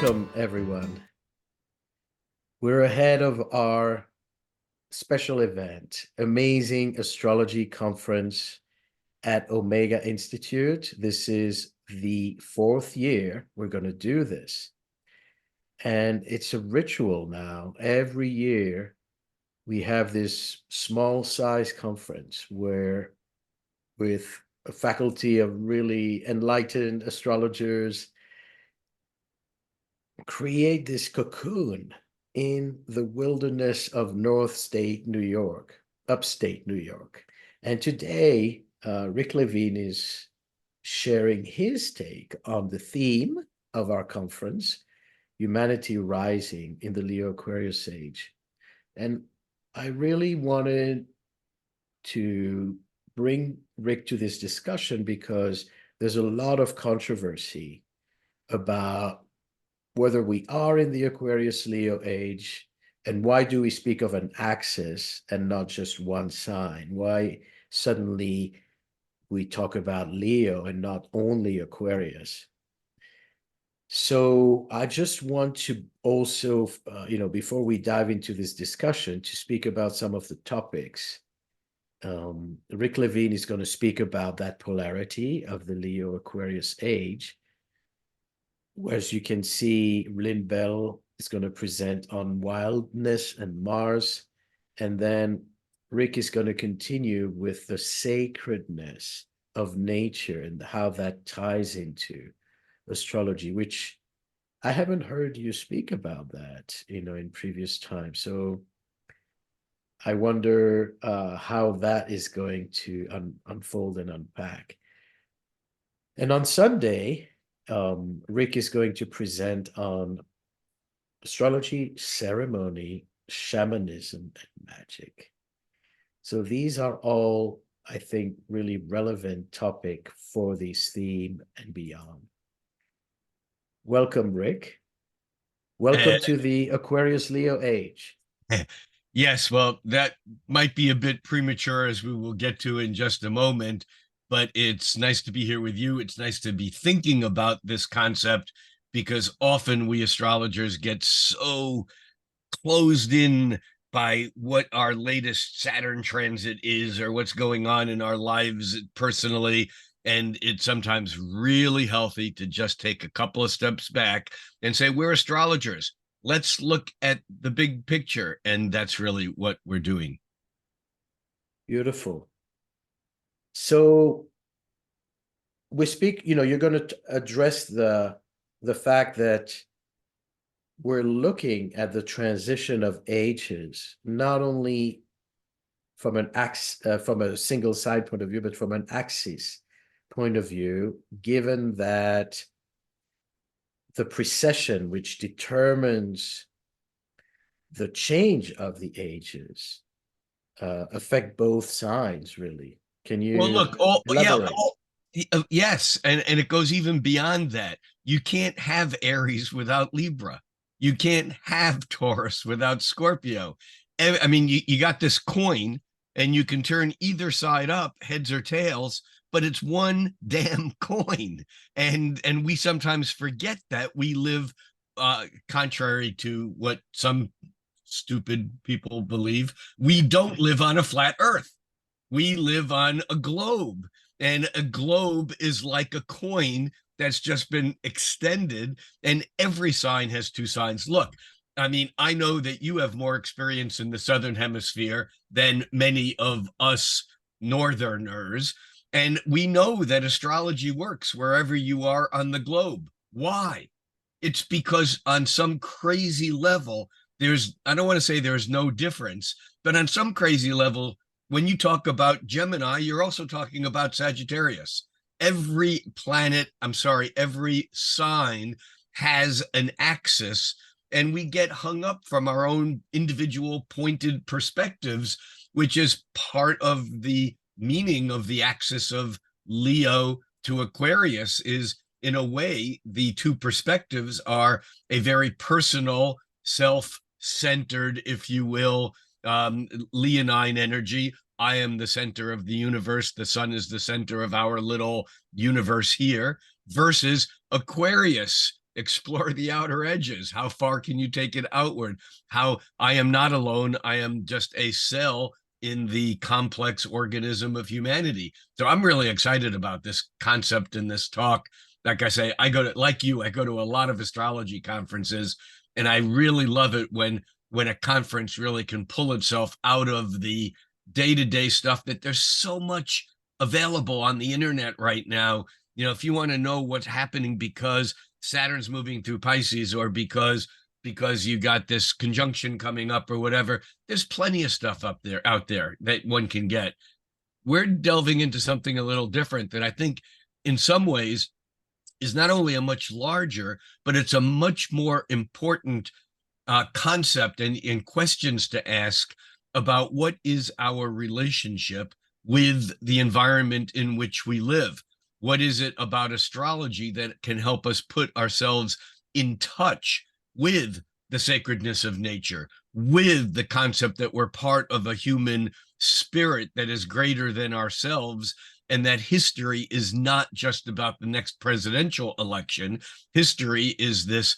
Welcome, everyone. We're ahead of our special event, Amazing Astrology Conference at Omega Institute. This is the 4th year we're going to do this. And it's a ritual now. Every year we have this small size conference where, with a faculty of really enlightened astrologers, create this cocoon in the wilderness of upstate New York. And today, Rick Levine is sharing his take on the theme of our conference, Humanity Rising in the Leo Aquarius Age. And I really wanted to bring Rick to this discussion because there's a lot of controversy about whether we are in the Aquarius-Leo age, and why do we speak of an axis and not just one sign? Why suddenly we talk about Leo and not only Aquarius? So I just want to also, before we dive into this discussion, to speak about some of the topics. Rick Levine is going to speak about that polarity of the Leo Aquarius age. As you can see, Lynn Bell is going to present on wildness and Mars. And then Rick is going to continue with the sacredness of nature and how that ties into astrology, which I haven't heard you speak about that, in previous times. So I wonder how that is going to unfold and unpack. And on Sunday, Rick is going to present on astrology, ceremony, shamanism, and magic. So these are all, I think, really relevant topic for this theme and beyond. Welcome, Rick. Welcome to the Aquarius-Leo age. Yes, well, that might be a bit premature, as we will get to in just a moment, but it's nice to be here with you. It's nice to be thinking about this concept, because often we astrologers get so closed in by what our latest Saturn transit is or what's going on in our lives personally. And it's sometimes really healthy to just take a couple of steps back and say, we're astrologers. Let's look at the big picture. And that's really what we're doing. Beautiful. So we speak, you're going to address the fact that we're looking at the transition of ages, not only from from a single side point of view, but from an axis point of view, given that the precession, which determines the change of the ages, affect both sides, really. Can you elaborate? Yes, and it goes even beyond that. You can't have Aries without Libra. You can't have Taurus without Scorpio. I mean, you got this coin, and you can turn either side up, heads or tails, but it's one damn coin. And we sometimes forget that we live, contrary to what some stupid people believe, we don't live on a flat earth. We live on a globe, and a globe is like a coin that's just been extended, and every sign has two sides. Look, I mean, I know that you have more experience in the Southern Hemisphere than many of us Northerners, and we know that astrology works wherever you are on the globe. Why? It's because on some crazy level, I don't want to say there's no difference, but on some crazy level, when you talk about Gemini, you're also talking about Sagittarius. Every sign has an axis, and we get hung up from our own individual pointed perspectives, which is part of the meaning of the axis of Leo to Aquarius. Is, in a way, the two perspectives are a very personal, self-centered, if you will, Leonine energy. I am the center of the universe. The sun is the center of our little universe here, versus Aquarius explore the outer edges. How far can you take it outward? How I am not alone. I am just a cell in the complex organism of humanity. So I'm really excited about this concept in this talk. Like I say, like you, I go to a lot of astrology conferences, and I really love it when a conference really can pull itself out of the day-to-day stuff, that there's so much available on the internet right now. You know, if you want to know what's happening because Saturn's moving through Pisces, or because you got this conjunction coming up or whatever, there's plenty of stuff out there that one can get. We're delving into something a little different that I think in some ways is not only a much larger, but it's a much more important concept and questions to ask about what is our relationship with the environment in which we live. What is it about astrology that can help us put ourselves in touch with the sacredness of nature, with the concept that we're part of a human spirit that is greater than ourselves, and that history is not just about the next presidential election. History is this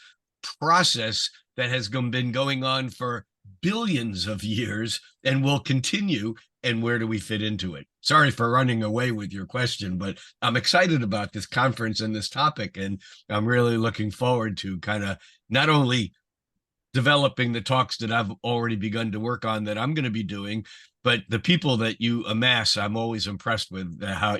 process that has been going on for billions of years and will continue. And where do we fit into it? Sorry for running away with your question, but I'm excited about this conference and this topic. And I'm really looking forward to kind of not only developing the talks that I've already begun to work on that I'm going to be doing, but the people that you amass, I'm always impressed with how,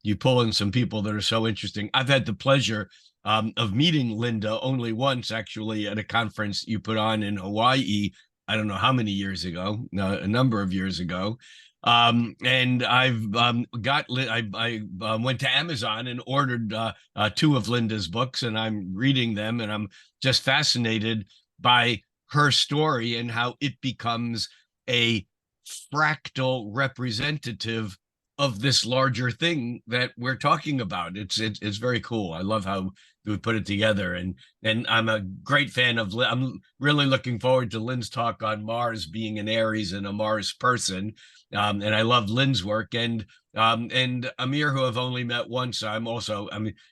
you pull in some people that are so interesting. I've had the pleasure of meeting Linda only once, actually, at a conference you put on in Hawaii. I don't know how many years ago, a number of years ago. And I've I went to Amazon and ordered 2 of Linda's books, and I'm reading them, and I'm just fascinated by her story and how it becomes a fractal representative of this larger thing that we're talking about. It's very cool. I love how we put it together, and I'm a great fan of I'm really looking forward to Lynn's talk on Mars, being an Aries and a Mars person. And I love Lynn's work, and Amir, who I've only met once. I'm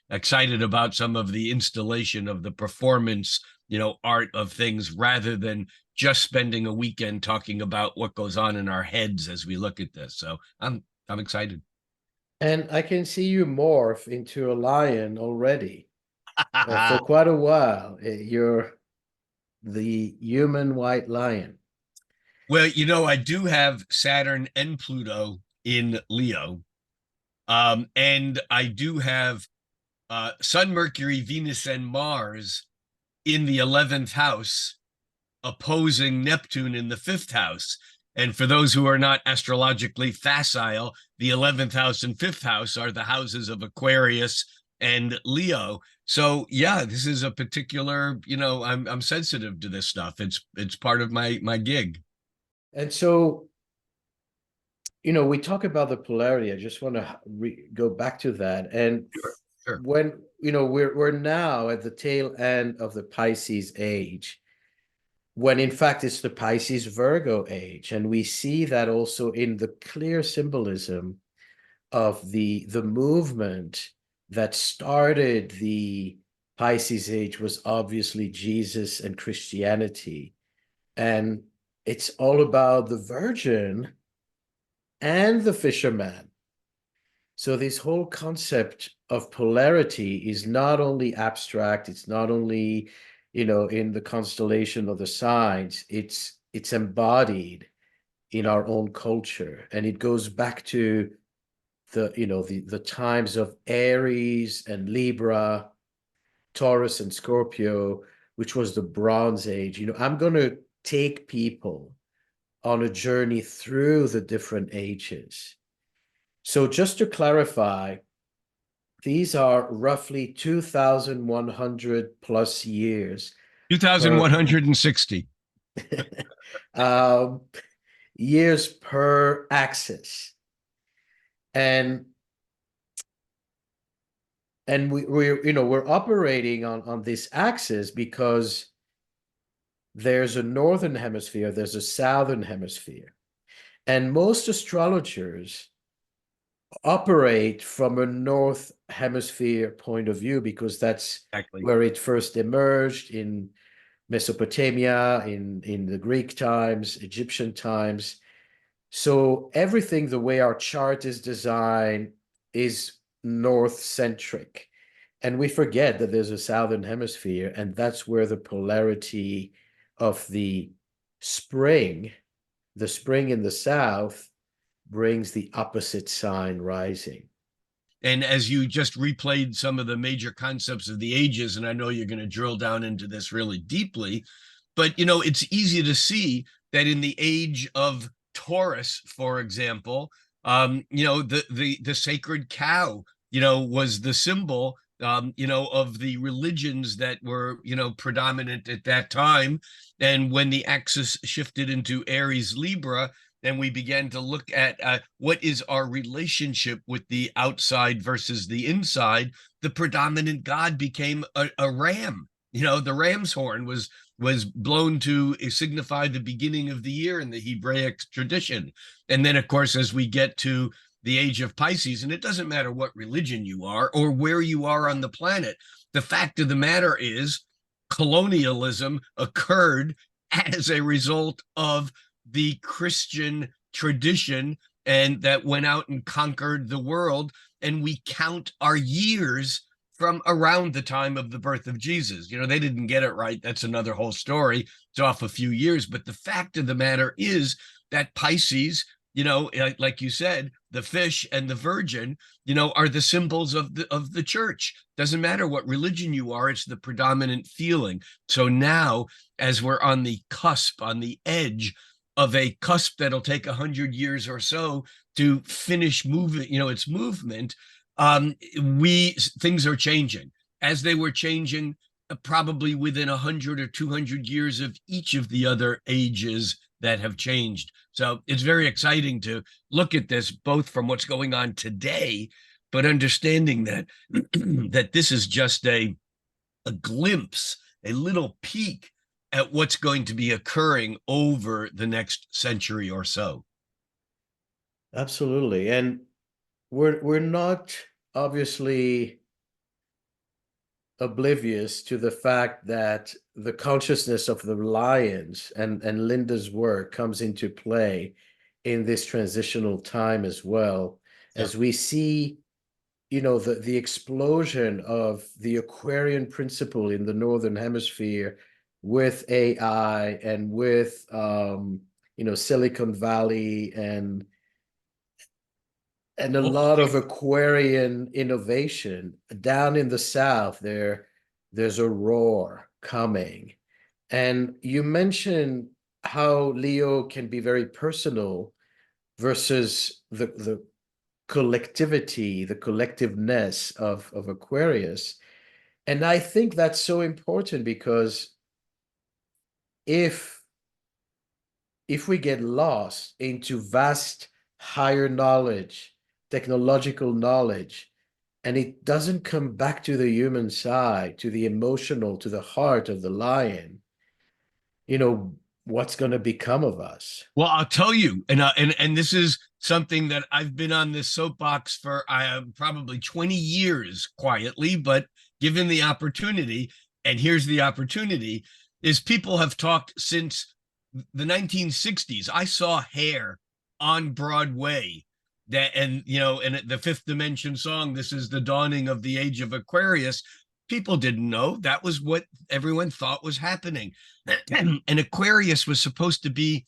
excited about some of the installation of the performance, art of things, rather than just spending a weekend talking about what goes on in our heads as we look at this. So I'm excited. And I can see you morph into a lion already. For quite a while. You're the human white lion. Well, I do have Saturn and Pluto in Leo. And I do have Sun, Mercury, Venus, and Mars in the 11th house, opposing Neptune in the 5th house. And for those who are not astrologically facile, the 11th house and 5th house are the houses of Aquarius and Leo. So yeah, this is a particular, I'm sensitive to this stuff. It's part of my gig. And so, we talk about the polarity. I just want to go back to that. And Sure. when, we're now at the tail end of the Pisces age, when in fact it's the Pisces-Virgo age. And we see that also in the clear symbolism of the movement that started the Pisces age was obviously Jesus and Christianity. And it's all about the virgin and the fisherman. So this whole concept of polarity is not only abstract, it's not only, in the constellation of the signs, it's embodied in our own culture. And it goes back to the times of Aries and Libra, Taurus and Scorpio, which was the Bronze Age. I'm going to take people on a journey through the different ages. So just to clarify, these are roughly 2,100 plus years. 2,160. Years per axis. And we're operating on this axis because there's a northern hemisphere, there's a southern hemisphere. And most astrologers operate from a North Hemisphere point of view, because that's Exactly. where it first emerged in Mesopotamia, in the Greek times, Egyptian times. So everything, the way our chart is designed, is North centric. And we forget that there's a Southern Hemisphere, and that's where the polarity of the spring in the South, brings the opposite sign rising. And as you just replayed some of the major concepts of the ages, and I know you're going to drill down into this really deeply, but you know, it's easy to see that in the age of Taurus, for example, you know, the sacred cow, you know, was the symbol, you know, of the religions that were, you know, predominant at that time. And when the axis shifted into Aries Libra, and we began to look at what is our relationship with the outside versus the inside, the predominant god became a ram. You know, the ram's horn was blown to signify the beginning of the year in the Hebraic tradition. And then, of course, as we get to the age of Pisces, and it doesn't matter what religion you are or where you are on the planet, the fact of the matter is colonialism occurred as a result of the Christian tradition, and that went out and conquered the world. And we count our years from around the time of the birth of Jesus. You know, they didn't get it right. That's another whole story. It's off a few years. But the fact of the matter is that Pisces, you know, like you said, the fish and the virgin, you know, are the symbols of the church. Doesn't matter what religion you are, it's the predominant feeling. So now, as we're on the cusp, on the edge of a cusp that'll take 100 years or so to finish moving, you know, its movement, things are changing as they were changing probably within 100 or 200 years of each of the other ages that have changed. So it's very exciting to look at this, both from what's going on today, but understanding that that this is just a glimpse, a little peek at what's going to be occurring over the next century or so. Absolutely. And we're not obviously oblivious to the fact that the consciousness of the lions and Linda's work comes into play in this transitional time as well, Yeah. as we see, you know, the explosion of the Aquarian principle in the Northern Hemisphere with AI and with you know, Silicon Valley and a Well, lot of Aquarian innovation. Down in the South, there's a roar coming. And you mentioned how Leo can be very personal versus the collectivity, the collectiveness of Aquarius. And I think that's so important, because if we get lost into vast higher knowledge, technological knowledge, and it doesn't come back to the human side, to the emotional, to the heart of the lion, you know, what's going to become of us? well, I'll tell you, and this is something that I've been on this soapbox for probably 20 years quietly, but given the opportunity, and here's the opportunity, is people have talked since the 1960s. I saw Hair on Broadway, that, and you know, and the Fifth Dimension song, "This is the dawning of the age of Aquarius." People didn't know that was what everyone thought was happening. And Aquarius was supposed to be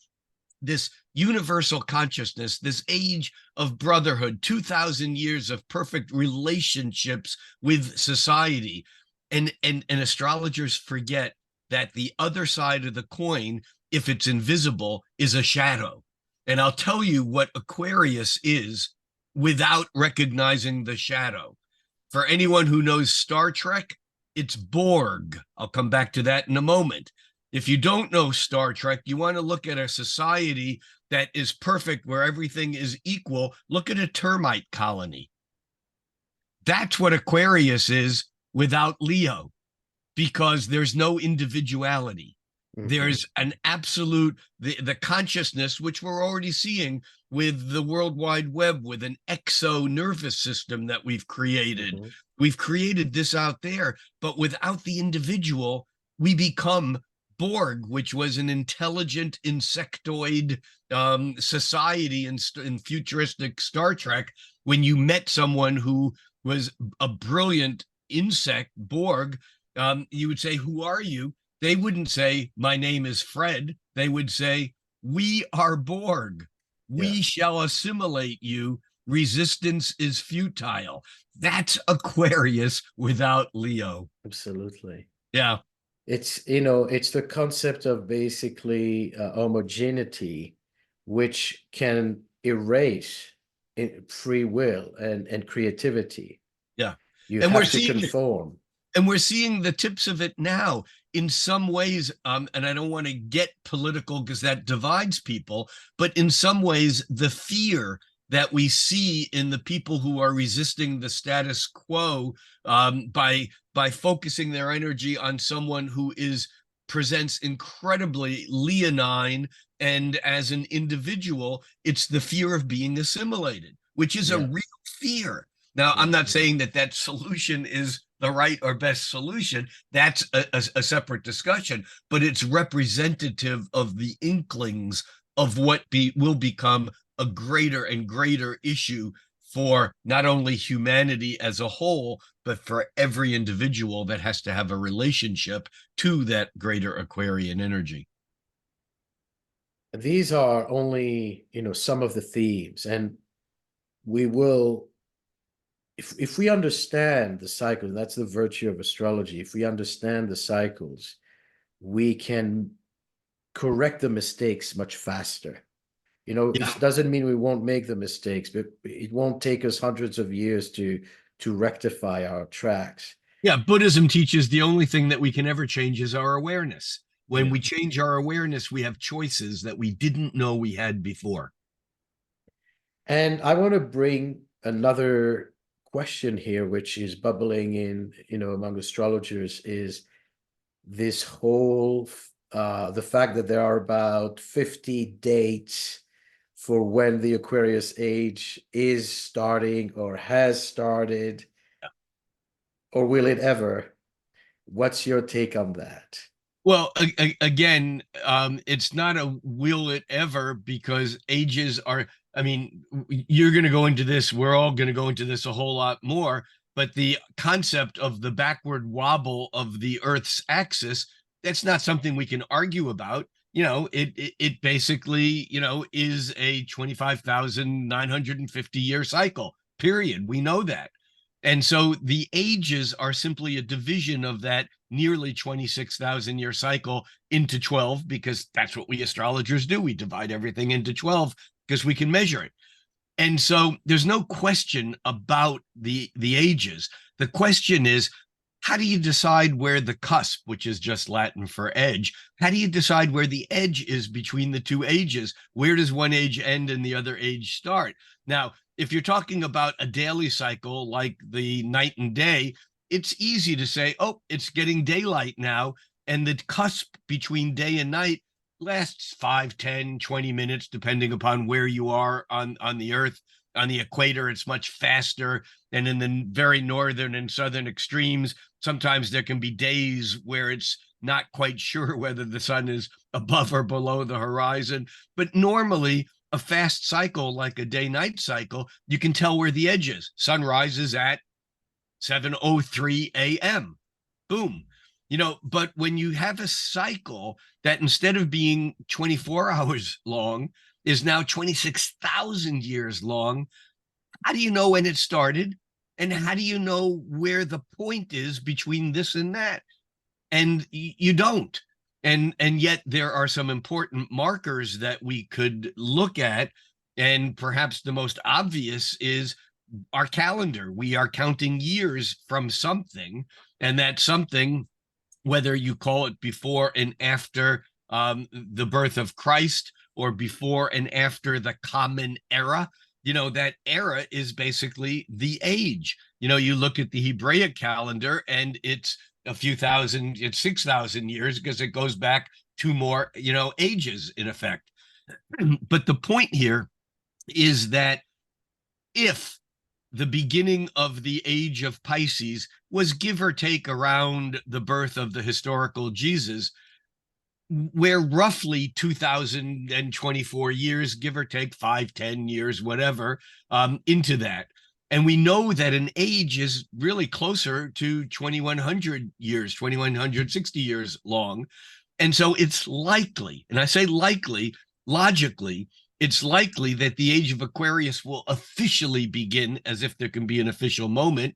this universal consciousness, this age of brotherhood, 2,000 years of perfect relationships with society. And astrologers forget that the other side of the coin, if it's invisible, is a shadow. And I'll tell you what Aquarius is without recognizing the shadow. For anyone who knows Star Trek, it's Borg. I'll come back to that in a moment. If you don't know Star Trek, you want to look at a society that is perfect, where everything is equal. Look at a termite colony. That's what Aquarius is without Leo, because there's no individuality. There's an absolute, the consciousness, which we're already seeing with the World Wide Web, with an exo nervous system that we've created. We've created this out there, but without the individual, we become Borg, which was an intelligent insectoid society in futuristic Star Trek. When you met someone who was a brilliant insect, Borg, you would say, "Who are you?" They wouldn't say, "My name is Fred." They would say, "We are Borg. We shall assimilate you. Resistance is futile." That's Aquarius without Leo. Absolutely. Yeah. It's, it's the concept of basically homogeneity, which can erase free will and creativity. Yeah. You And have to conform. And we're seeing the tips of it now in some ways. And I don't want to get political because that divides people, but in some ways, the fear that we see in the people who are resisting the status quo, by focusing their energy on someone who presents incredibly leonine, and as an individual, it's the fear of being assimilated, which is a real fear. Now, I'm not saying that solution is the right or best solution. That's a separate discussion, but it's representative of the inklings of what will become a greater and greater issue for not only humanity as a whole, but for every individual that has to have a relationship to that greater Aquarian energy. These are only, some of the themes, and we will, if we understand the cycle, that's the virtue of astrology. If we understand the cycles, we can correct the mistakes much faster. It doesn't mean we won't make the mistakes, but it won't take us hundreds of years to rectify our tracks. Yeah, Buddhism teaches the only thing that we can ever change is our awareness. When we change our awareness, we have choices that we didn't know we had before. And I want to bring another question here, which is bubbling in, among astrologers, is this whole, the fact that there are about 50 dates for when the Aquarius age is starting or has started, or will it ever? What's your take on that? Well, again, it's not a will it ever, because ages are, I mean, you're going to go into this, we're all going to go into this a whole lot more, but the concept of the backward wobble of the Earth's axis, that's not something we can argue about. It basically, is a 25,950 year cycle, period. We know that. And so the ages are simply a division of that nearly 26,000 year cycle into 12, because that's what we astrologers do. We divide everything into 12 because we can measure it. And so there's no question about the ages. The question is, how do you decide where the cusp, which is just Latin for edge, how do you decide where the edge is between the two ages? Where does one age end and the other age start? Now, if you're talking about a daily cycle like the night and day, it's easy to say, oh, it's getting daylight now, and the cusp between day and night lasts 5, 10, 20 minutes, depending upon where you are on the Earth. On the equator, it's much faster. And in the very northern and southern extremes, sometimes there can be days where it's not quite sure whether the sun is above or below the horizon. But normally, a fast cycle like a day-night cycle, you can tell where the edge is. Sunrise is at 7:03 a.m. Boom. But when you have a cycle that, instead of being 24 hours long, is now 26,000 years long, how do you know when it started? And how do you know where the point is between this and that? And you don't. And yet there are some important markers that we could look at. And perhaps the most obvious is our calendar. We are counting years from something, and that something, whether you call it before and after the birth of Christ, or before and after the common era, that era is basically the age. You look at the Hebraic calendar and it's a few thousand, it's 6,000 years, because it goes back two more, ages in effect. But the point here is that if the beginning of the age of Pisces was give or take around the birth of the historical Jesus, we're roughly 2024 years, give or take 5, 10 years, whatever, into that. And we know that an age is really closer to 2100 years, 2160 years long. And so it's likely, and I say likely, logically, it's likely that the age of Aquarius will officially begin, as if there can be an official moment,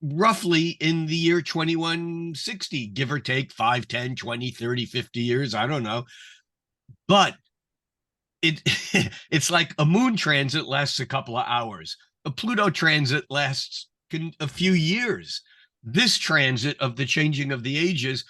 roughly in the year 2160, give or take 5, 10, 20, 30, 50 years. I don't know. But it's like a moon transit lasts a couple of hours. A Pluto transit lasts a few years. This transit of the changing of the ages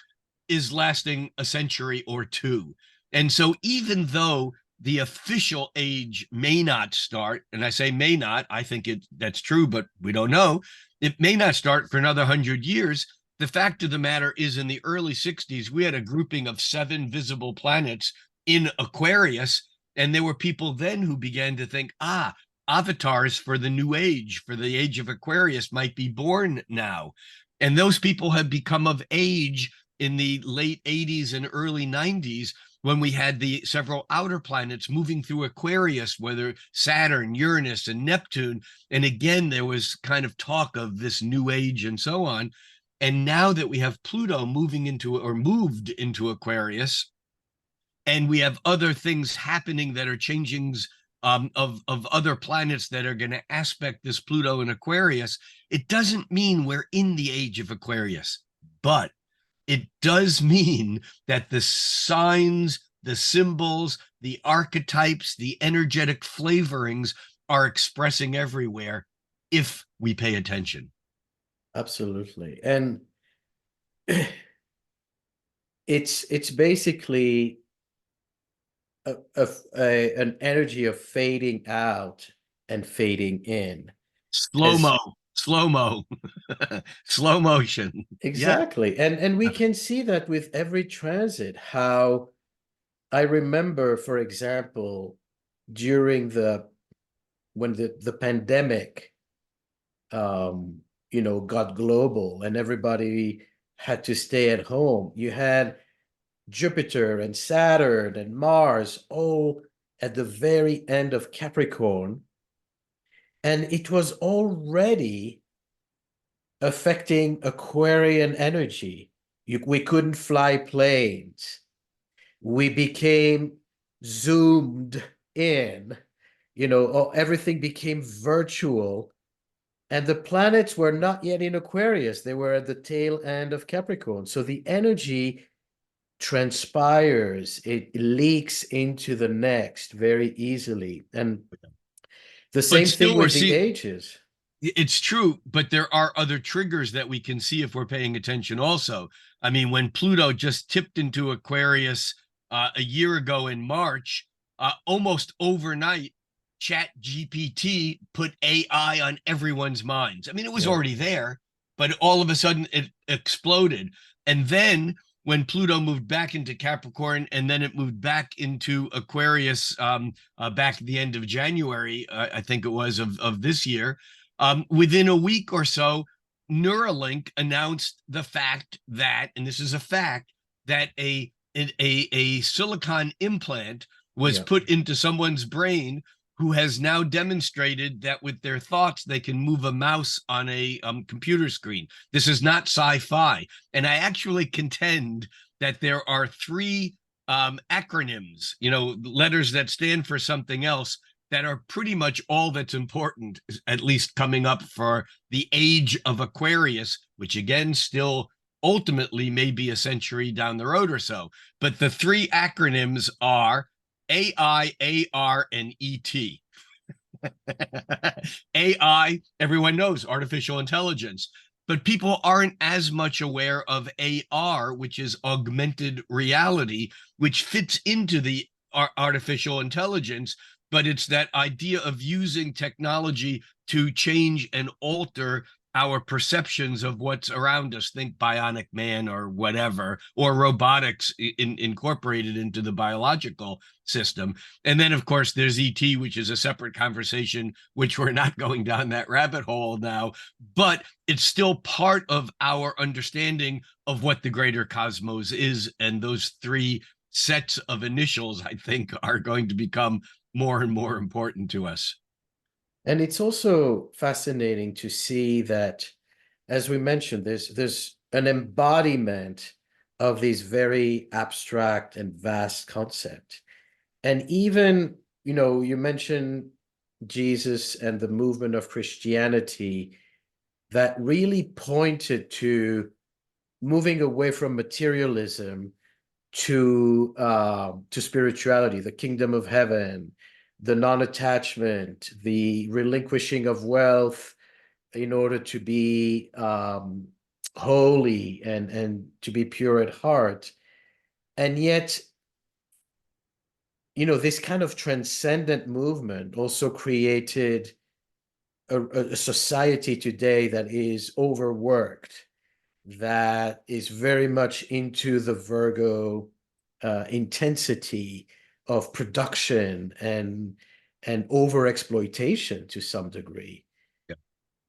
is lasting a century or two. And so even though the official age may not start, and I say may not, I think that's true, but we don't know, it may not start for another 100 years. The fact of the matter is, in the early 60s, we had a grouping of 7 visible planets in Aquarius, and there were people then who began to think, avatars for the new age, for the age of Aquarius, might be born now. And those people have become of age in the late 80s and early 90s, when we had the several outer planets moving through Aquarius, whether Saturn, Uranus, and Neptune. And again, there was kind of talk of this new age and so on. And now that we have Pluto moving into, or moved into Aquarius, and we have other things happening that are changings of other planets that are going to aspect this Pluto in Aquarius, it doesn't mean we're in the age of Aquarius, but it does mean that the signs, the symbols, the archetypes, the energetic flavorings are expressing everywhere if we pay attention. Absolutely. And it's basically an energy of fading out and fading in. Slow-mo, slow motion. Exactly. Yeah. And we can see that with every transit, how I remember, for example, during when the pandemic got global and everybody had to stay at home, you had Jupiter and Saturn and Mars all at the very end of Capricorn, and it was already affecting Aquarian energy. We couldn't fly planes. We became zoomed in, everything became virtual. And the planets were not yet in Aquarius. They were at the tail end of Capricorn. So the energy transpires, it leaks into the next very easily. And the same thing with the ages. It's true, but there are other triggers that we can see if we're paying attention also. I mean, when Pluto just tipped into Aquarius a year ago in March, almost overnight, ChatGPT put AI on everyone's minds. I mean, it was already there, but all of a sudden it exploded. And then when Pluto moved back into Capricorn, and then it moved back into Aquarius back at the end of January, I think it was, of this year, within a week or so, Neuralink announced the fact that, and this is a fact, that a silicon implant was put into someone's brain who has now demonstrated that with their thoughts, they can move a mouse on a computer screen. This is not sci-fi. And I actually contend that there are 3 acronyms, letters that stand for something else, that are pretty much all that's important, at least coming up for the age of Aquarius, which again, still ultimately may be a century down the road or so. But the 3 acronyms are AI, AR, and ET. AI, everyone knows, artificial intelligence, but people aren't as much aware of AR, which is augmented reality, which fits into the artificial intelligence, but it's that idea of using technology to change and alter our perceptions of what's around us. Think bionic man or whatever, or robotics incorporated into the biological system. And then, of course, there's ET, which is a separate conversation, which we're not going down that rabbit hole now, but it's still part of our understanding of what the greater cosmos is. And those three sets of initials, I think, are going to become more and more important to us. And it's also fascinating to see that, as we mentioned, there's an embodiment of these very abstract and vast concepts. And even, you mentioned Jesus and the movement of Christianity that really pointed to moving away from materialism to spirituality, the kingdom of heaven, the non-attachment, the relinquishing of wealth in order to be holy and to be pure at heart. And yet, this kind of transcendent movement also created a society today that is overworked, that is very much into the Virgo intensity of production and over exploitation to some degree. Yeah.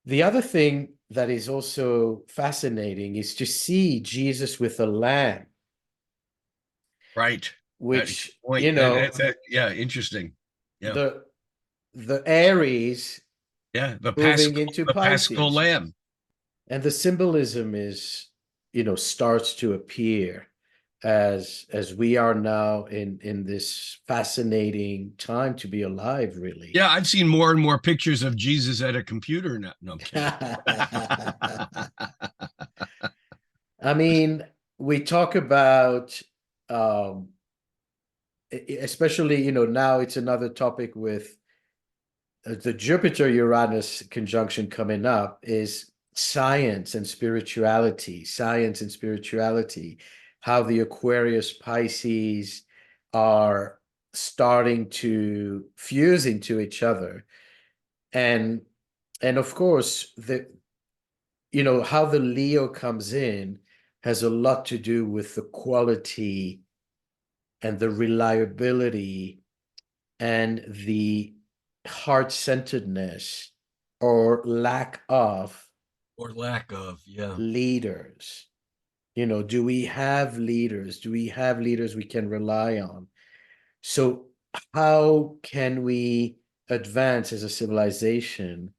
The other thing that is also fascinating is to see Jesus with a lamb, Right. which Point. Yeah, interesting. Yeah. the Aries Yeah. moving into The Paschal Pisces, Lamb. and the symbolism is starts to appear as we are now in this fascinating time to be alive, really. Yeah, I've seen more and more pictures of Jesus at a computer now. No, I'm kidding. I mean, we talk about especially, now it's another topic with the Jupiter-Uranus conjunction coming up, is science and spirituality, how the Aquarius Pisces are starting to fuse into each other. And of course, how the Leo comes in has a lot to do with the quality and the reliability and the heart-centeredness or lack of yeah. leaders. Do we have leaders? Do we have leaders we can rely on? So how can we advance as a civilization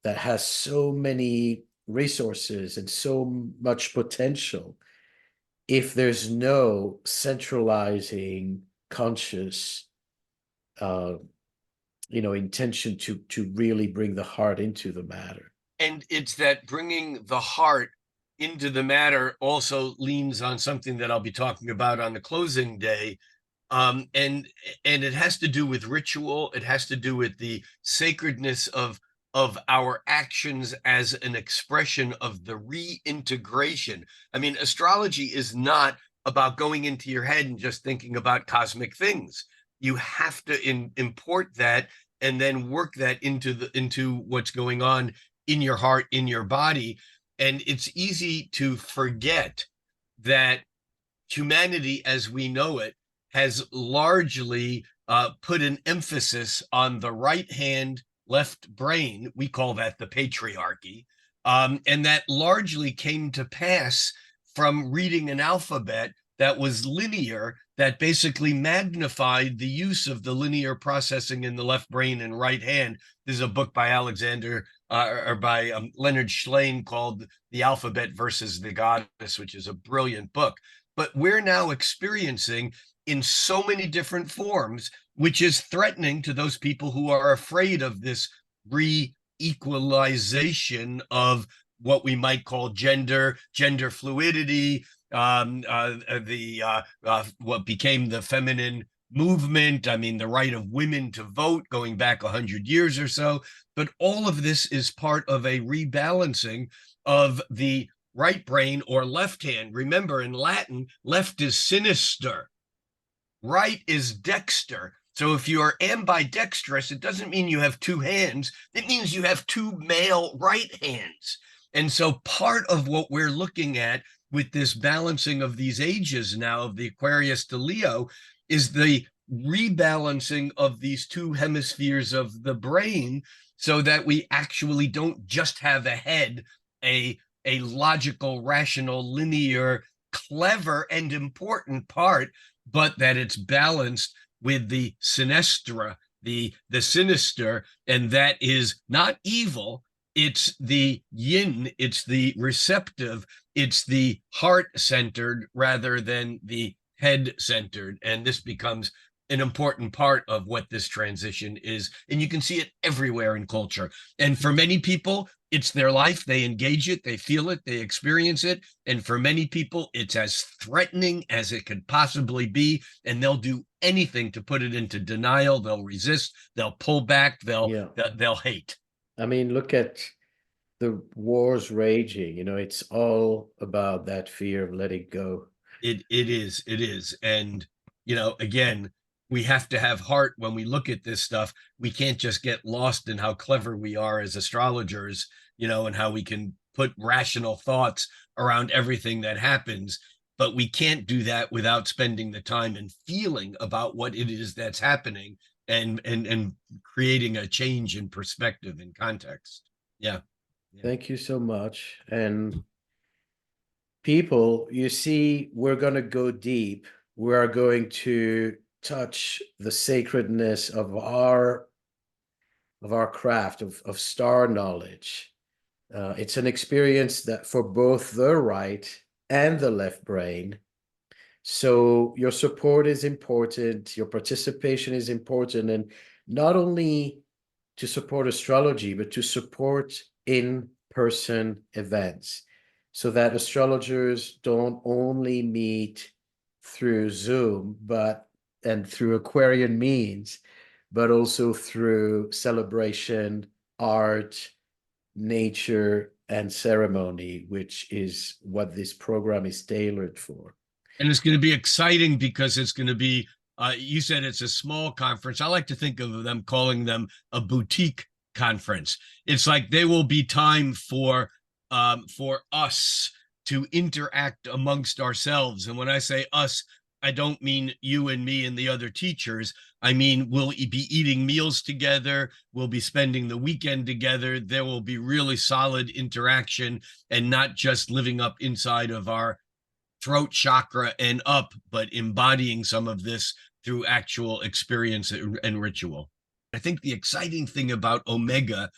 that has so many resources and so much potential if there's no centralizing conscious intention to really bring the heart into the matter? And it's that bringing the heart into the matter also leans on something that I'll be talking about on the closing day. And it has to do with ritual. It has to do with the sacredness of our actions as an expression of the reintegration. I mean, astrology is not about going into your head and just thinking about cosmic things. You have to import that and then work that into what's going on in your heart, in your body. And it's easy to forget that humanity as we know it has largely put an emphasis on the right hand, left brain. We call that the patriarchy. And that largely came to pass from reading an alphabet that was linear, that basically magnified the use of the linear processing in the left brain and right hand. There's a book by Leonard Schlein called The Alphabet versus the Goddess, which is a brilliant book. But we're now experiencing in so many different forms, which is threatening to those people who are afraid of this re-equalization of what we might call gender fluidity, what became the feminine movement. I mean, the right of women to vote going back 100 years or so. But all of this is part of a rebalancing of the right brain or left hand. Remember, in Latin, left is sinister, right is dexter. So if you are ambidextrous, it doesn't mean you have two hands. It means you have two male right hands. And so part of what we're looking at with this balancing of these ages now of the Aquarius to Leo is the rebalancing of these two hemispheres of the brain so that we actually don't just have a head, a logical, rational, linear, clever, and important part, but that it's balanced with the sinistra, the sinister, and that is not evil. It's the yin, it's the receptive, it's the heart-centered rather than the head-centered. And this becomes an important part of what this transition is. And you can see it everywhere in culture. And for many people, it's their life. They engage it, they feel it, they experience it. And for many people, it's as threatening as it could possibly be. And they'll do anything to put it into denial. They'll resist, they'll pull back, they'll hate. I mean, look at the wars raging, you know, it's all about that fear of letting go. It is. And, you know, again, we have to have heart when we look at this stuff. We can't just get lost in how clever we are as astrologers, you know, and how we can put rational thoughts around everything that happens. But we can't do that without spending the time and feeling about what it is that's happening and creating a change in perspective and context. Yeah. Thank you so much. And people, you see, we're going to go deep. We are going to touch the sacredness of our craft of star knowledge. It's an experience that for both the right and the left brain. So your support is important, your participation is important, and not only to support astrology, but to support in-person events, so that astrologers don't only meet through Zoom, and through Aquarian means, but also through celebration, art, nature, and ceremony, which is what this program is tailored for. And it's going to be exciting because it's going to be, you said it's a small conference. I like to think of them calling them a boutique conference. It's like there will be time for us to interact amongst ourselves. And when I say us, I don't mean you and me and the other teachers. I mean, we'll be eating meals together. We'll be spending the weekend together. There will be really solid interaction and not just living up inside of our throat chakra and up, but embodying some of this through actual experience and ritual. I think the exciting thing about Omega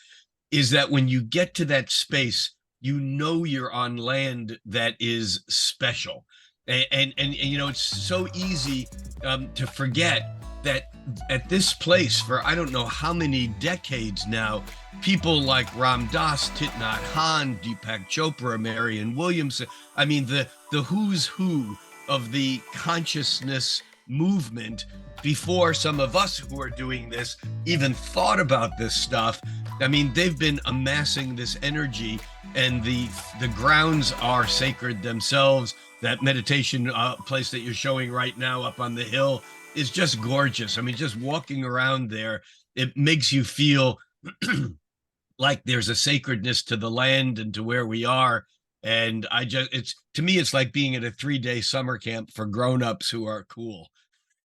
is that when you get to that space, you know you're on land that is special. And you know, it's so easy to forget that at this place for I don't know how many decades now, people like Ram Dass, Thich Nhat Hanh, Deepak Chopra, Marianne Williamson, I mean, the who's who of the consciousness movement before some of us who are doing this even thought about this stuff. I mean, they've been amassing this energy, and the grounds are sacred themselves. That meditation place that you're showing right now up on the hill is just gorgeous. I mean, just walking around there, it makes you feel like there's a sacredness to the land and to where we are. And to me, it's like being at a 3-day summer camp for grownups who are cool.